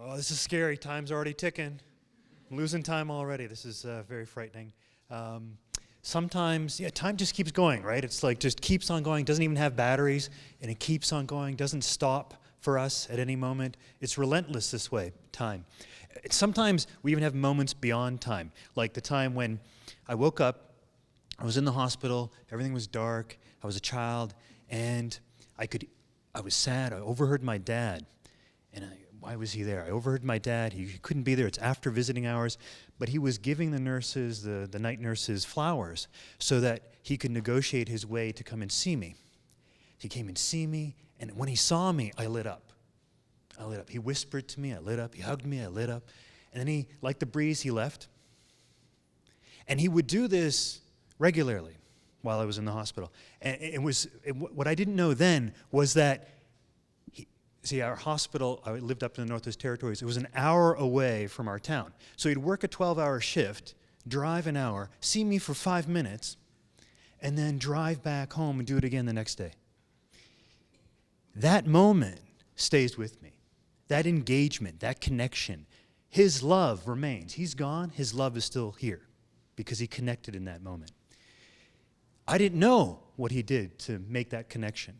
Oh, this is scary. Time's already ticking. I'm losing time already. This is very frightening. Sometimes, time just keeps going, right? It's like just keeps on going, doesn't even have batteries, and it keeps on going, doesn't stop for us at any moment. It's relentless this way, time. Sometimes we even have moments beyond time, like the time when I woke up, I was in the hospital, everything was dark, I was a child, and I was sad. I overheard my dad, and why was he there? I overheard my dad. He couldn't be there. It's after visiting hours, but he was giving the nurses, the night nurses, flowers so that he could negotiate his way to come and see me. He came and see me, and when he saw me, I lit up. I lit up. He whispered to me. I lit up. He hugged me. I lit up. And then he, like the breeze, he left. And he would do this regularly while I was in the hospital. And what I didn't know then was that our hospital, I lived up in the Northwest Territories, it was an hour away from our town. So he'd work a 12-hour shift, drive an hour, see me for 5 minutes, and then drive back home and do it again the next day. That moment stays with me. That engagement, that connection, his love remains. He's gone, his love is still here because he connected in that moment. I didn't know what he did to make that connection.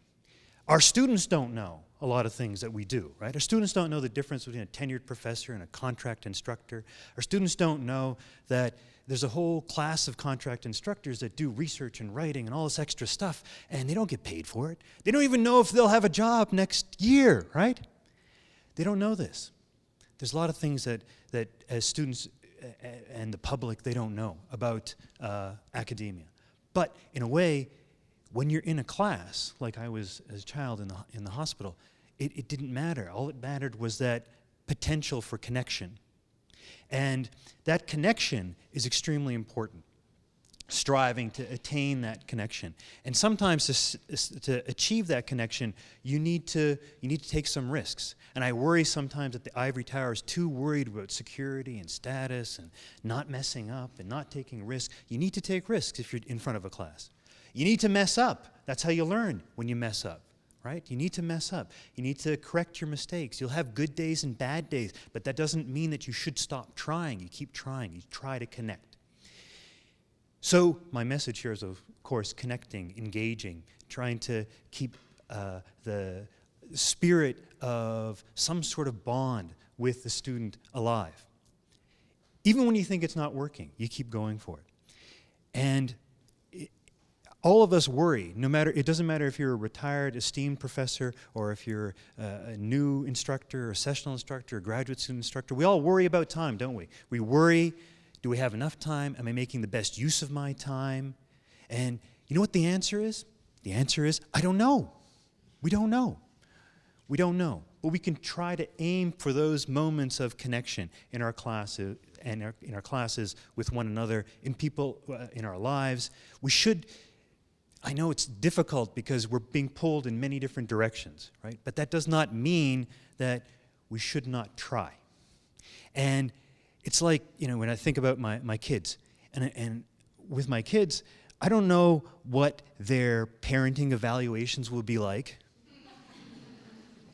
Our students don't know a lot of things that we do, right? Our students don't know the difference between a tenured professor and a contract instructor. Our students don't know that there's a whole class of contract instructors that do research and writing and all this extra stuff, and they don't get paid for it. They don't even know if they'll have a job next year, right? They don't know this. There's a lot of things that as students and the public, they don't know about academia. But in a way, when you're in a class, like I was as a child in the hospital, it didn't matter. All that mattered was that potential for connection. And that connection is extremely important, striving to attain that connection. And sometimes to achieve that connection, you need to take some risks. And I worry sometimes that the ivory tower is too worried about security and status and not messing up and not taking risks. You need to take risks if you're in front of a class. You need to mess up. That's how you learn when you mess up, right? You need to mess up. You need to correct your mistakes. You'll have good days and bad days, but that doesn't mean that you should stop trying. You keep trying. You try to connect. So my message here is, of course, connecting, engaging, trying to keep the spirit of some sort of bond with the student alive. Even when you think it's not working, you keep going for it. And all of us worry, it doesn't matter if you're a retired, esteemed professor, or if you're a new instructor, or sessional instructor, or graduate student instructor. We all worry about time, don't we? We worry, do we have enough time? Am I making the best use of my time? And you know what the answer is? The answer is, I don't know. We don't know. We don't know. But we can try to aim for those moments of connection in our classes, and in our classes with one another, in people, in our lives. We should. I know it's difficult because we're being pulled in many different directions, right? But that does not mean that we should not try. And it's like, when I think about my kids, and with my kids, I don't know what their parenting evaluations will be like,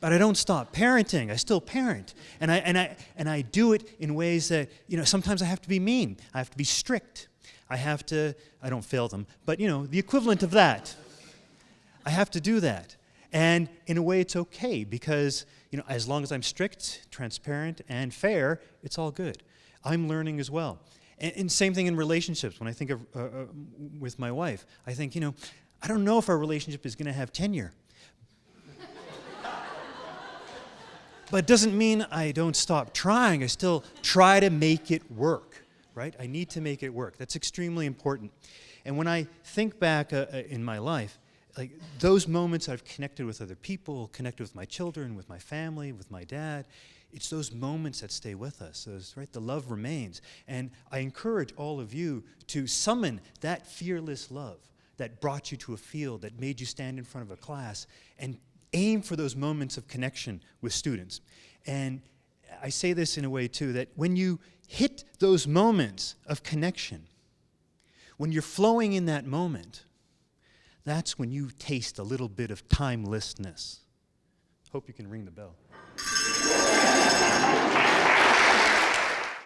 but I don't stop parenting. I still parent, and I do it in ways that sometimes I have to be mean. I have to be strict. I don't fail them, but the equivalent of that. I have to do that. And in a way it's okay because, as long as I'm strict, transparent, and fair, it's all good. I'm learning as well. And same thing in relationships. When I think of with my wife, I think, I don't know if our relationship is going to have tenure. But it doesn't mean I don't stop trying. I still try to make it work. Right? I need to make it work. That's extremely important. And when I think back in my life, like those moments I've connected with other people, connected with my children, with my family, with my dad, it's those moments that stay with us. Right? The love remains. And I encourage all of you to summon that fearless love that brought you to a field, that made you stand in front of a class, and aim for those moments of connection with students. And I say this in a way, too, that when you hit those moments of connection, when you're flowing in that moment, that's when you taste a little bit of timelessness. Hope you can ring the bell.